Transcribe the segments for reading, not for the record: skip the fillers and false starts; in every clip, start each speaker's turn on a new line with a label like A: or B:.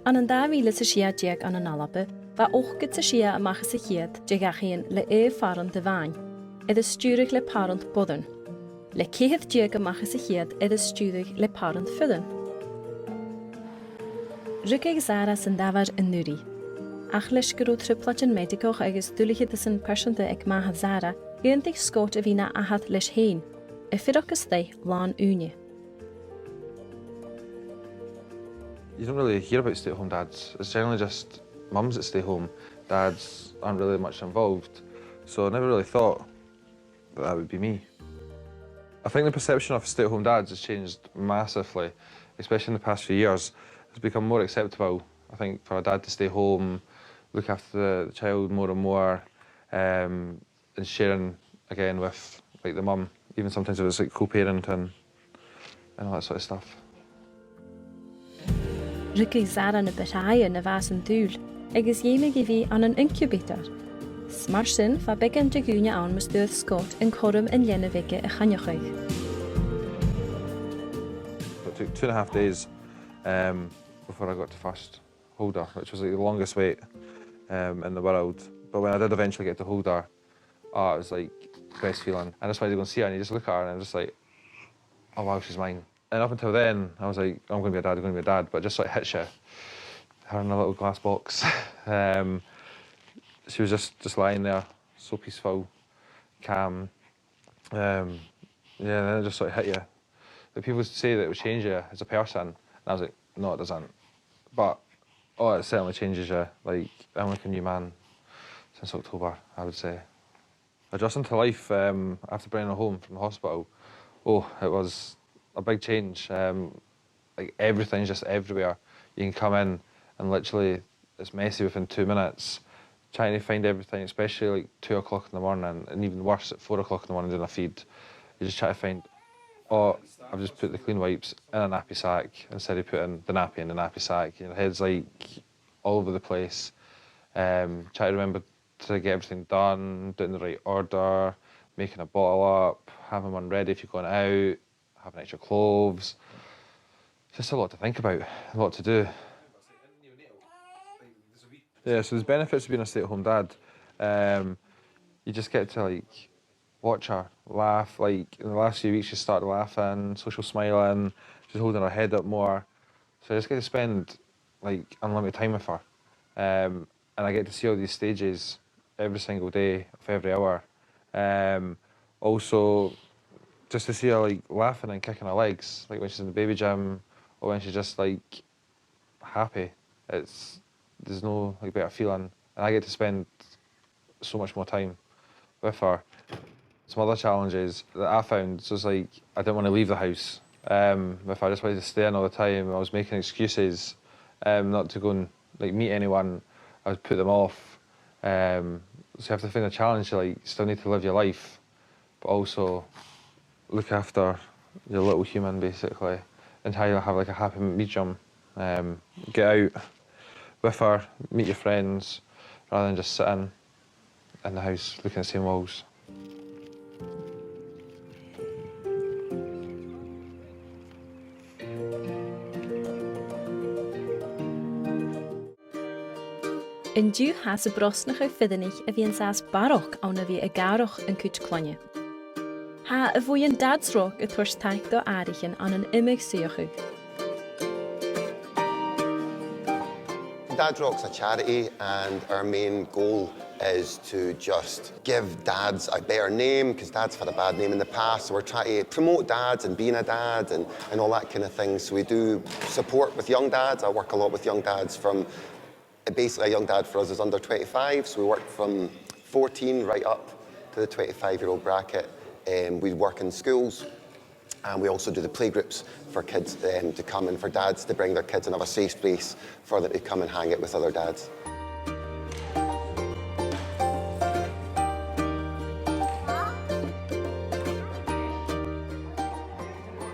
A: An an 2000 diag an an alabe, va ochget sa amach sa chiad diagachien le faran de vain. Is sturig le parent bodden. Le céad diag amach sa chiad is sturig le parent fudden. Rygig Zara sy'n dafar yn nŵri. Ach leis gyrw triplatin medicoch agos dwlich ydys yn persynta ag maha Zara, gyndig sgôt y fina ahad leis hein, y ffyrwch ysdau lan unie.
B: You don't really hear about stay-at-home dads. It's generally just mums that stay home. Dads aren't really much involved. So I never really thought that would be me. I think the perception of stay-at-home dads has changed massively, especially in the past few years. It's become more acceptable, I think, for a dad to stay home, look after the child more and more, and sharing again with like the mum. Even sometimes it was like co-parenting and all that sort of stuff.
A: Rygig Zara na betaie na vas yn dŵl, agos ieimig I fi an an incubator. Smar sin fa began de gúne an mas dŵr Scott yn corum yn lenne vige y chaniochig.
B: It took 2.5 days before I got to first hold her, which was like the longest wait in the world. But when I did eventually get to hold her, it was like the best feeling. I just wanted to go and see her and you just look at her and I'm just like, oh wow, she's mine. And up until then, I was like, I'm going to be a dad, I'm going to be a dad, but it just sort of hits you. Her in a little glass box. She was just lying there, so peaceful, calm. Yeah, and then it just sort of hit you. Like people say that it would change you as a person, and I was like, no, it doesn't. But, it certainly changes you. Like, I'm like a new man since October, I would say. Adjusting to life after bringing her home from the hospital, it was a big change. Like everything's just everywhere. You can come in and literally it's messy within 2 minutes. Trying to find everything, especially like 2 o'clock in the morning, and even worse at 4 o'clock in the morning doing a feed. You just try to find, I've just put the clean wipes in a nappy sack instead of putting the nappy in the nappy sack. Your head's like all over the place. Try to remember to get everything done, do it in the right order, making a bottle up, having one ready if you're going out, having extra clothes. It's just a lot to think about, a lot to do. Yeah, so there's benefits of being a stay-at-home dad. You just get to like watch her laugh. Like in the last few weeks, she started laughing, social smiling. She's holding her head up more. So I just get to spend like unlimited time with her, and I get to see all these stages every single day of every hour. Also, just to see her like laughing and kicking her legs, like when she's in the baby gym or when she's just like happy. There's no like better feeling, and I get to spend so much more time with her. Some other challenges that I found was like I didn't want to leave the house with her. I just wanted to stay in all the time. I was making excuses not to go and like meet anyone. I would put them off. So you have to find a challenge to like still need to live your life, but also look after your little human basically, and how you'll have like a happy medium. Get out with her, meet your friends, rather than just sitting in the house looking at the same walls.
A: In dŵ has y brosnach o ffyddenig y fi yn sas barok awn y fi y garoch yn cwt clonio. Ha y fwy yn dadsrog y twrs taith do arichen an yn imig siochig.
C: Dad Rock's a charity, and our main goal is to just give dads a better name, because dads had a bad name in the past. So we're trying to promote dads and being a dad and all that kind of thing. So we do support with young dads. I work a lot with young dads from, basically a young dad for us is under 25. So we work from 14 right up to the 25-year-old bracket. We work in schools. And we also do the playgroups for kids to come and for dads to bring their kids and have a safe space for them to come and hang it with other dads.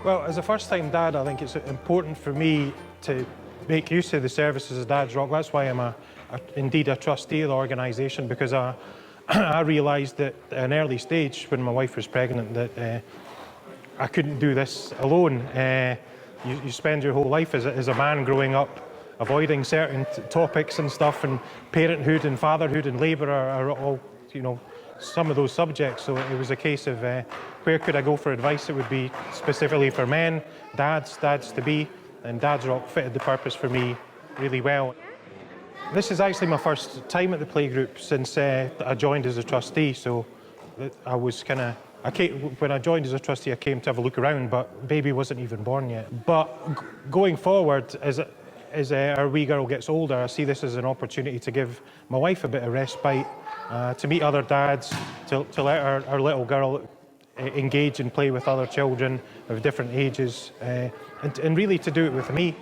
D: Well, as a first-time dad, I think it's important for me to make use of the services of Dad's Rock. That's why I'm indeed a trustee of the organisation, because I realised that at an early stage, when my wife was pregnant, that I couldn't do this alone. You spend your whole life as a man growing up avoiding certain topics and stuff, and parenthood and fatherhood and labour are all, you know, some of those subjects. So it was a case of where could I go for advice? It would be specifically for men, dads to be, and Dad's Rock fitted the purpose for me really well. This is actually my first time at the playgroup since I joined as a trustee, so I was kind of, when I joined as a trustee, I came to have a look around, but baby wasn't even born yet. But going forward, as our wee girl gets older, I see this as an opportunity to give my wife a bit of respite, to meet other dads, to let our little girl engage and play with other children of different ages, and really to do it with me.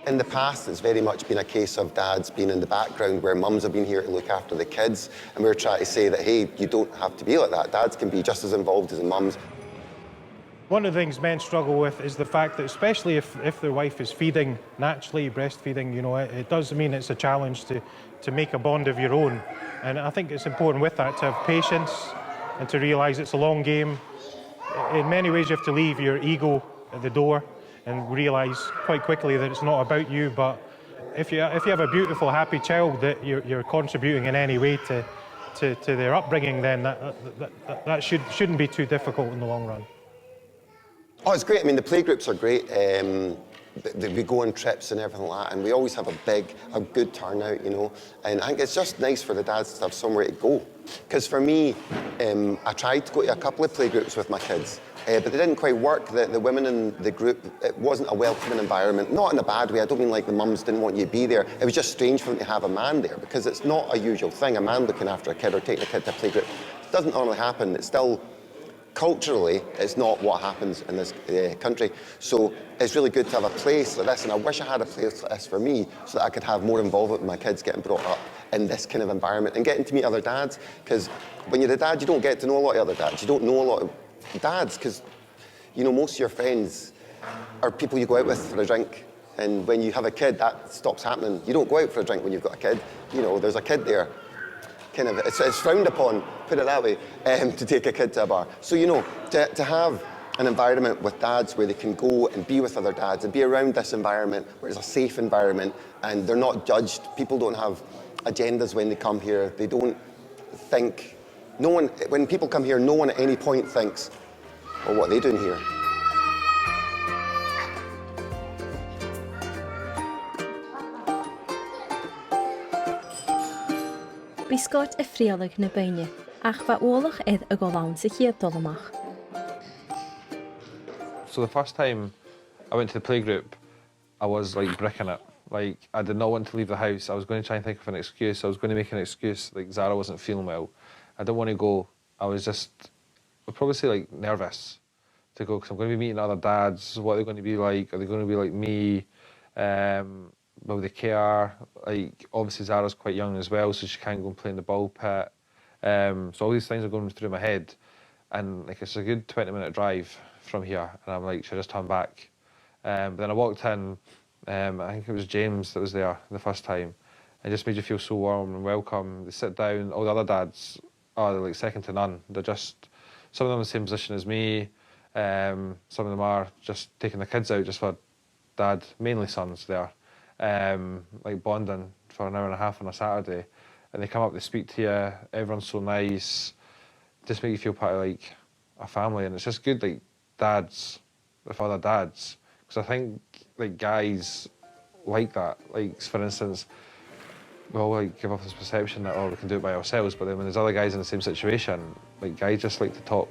C: In the past, it's very much been a case of dads being in the background where mums have been here to look after the kids, and we're trying to say that, hey, you don't have to be like that. Dads can be just as involved as the mums.
D: One of the things men struggle with is the fact that, especially if their wife is feeding naturally, breastfeeding, you know, it does mean it's a challenge to make a bond of your own. And I think it's important with that to have patience and to realise it's a long game. In many ways, you have to leave your ego at the door and realise quite quickly that it's not about you. But if you have a beautiful, happy child that you're contributing in any way to their upbringing, then that shouldn't be too difficult in the long run.
C: Oh, it's great. I mean, the playgroups are great. We go on trips and everything like that, and we always have a good turnout, you know. And I think it's just nice for the dads to have somewhere to go. Because for me, I tried to go to a couple of playgroups with my kids, but they didn't quite work. The women in the group, it wasn't a welcoming environment. Not in a bad way. I don't mean like the mums didn't want you to be there. It was just strange for them to have a man there, because it's not a usual thing. A man looking after a kid or taking a kid to a playgroup. It doesn't normally happen. It's still, culturally, it's not what happens in this country. So it's really good to have a place like this, and I wish I had a place like this for me so that I could have more involvement with my kids getting brought up in this kind of environment and getting to meet other dads. Because when you're a dad, you don't get to know a lot of other dads. You don't know a lot of dads because, you know, most of your friends are people you go out with for a drink. And when you have a kid, that stops happening. You don't go out for a drink when you've got a kid. You know, there's a kid there. Kind of, it's frowned upon, put it that way, to take a kid to a bar. So, you know, to have an environment with dads where they can go and be with other dads and be around this environment where it's a safe environment and they're not judged. People don't have agendas when they come here. They don't think, when people come here, no one at any point thinks, well, what are they doing here?
A: Bisgott y ffrialig na baine, ach va olach edd y golawn sy chiad dolomach.
B: So the first time I went to the playgroup, I was like bricking it. Like, I did not want to leave the house. I was going to try and think of an excuse. I was going to make an excuse, like Zara wasn't feeling well. I didn't want to go. I was just, I'd probably say like nervous to go, because I'm going to be meeting other dads. What are they going to be like? Are they going to be like me? Will they care? Like, obviously Zara's quite young as well, so she can't go and play in the ball pit. So all these things are going through my head. And like, it's a good 20-minute drive from here. And I'm like, should I just turn back? But then I walked in, I think it was James that was there the first time. It just made you feel so warm and welcome. They sit down, all the other dads are like second to none. They're just, some of them in the same position as me. Some of them are just taking the kids out just for dad, mainly sons there. Like bonding for an hour and a half on a Saturday, and they come up, they speak to you, everyone's so nice, just make you feel part of like a family. And it's just good, like dads with other dads, because I think like guys like that. Like, for instance, we all like give off this perception that, oh, we can do it by ourselves, but then when there's other guys in the same situation, like guys just like to talk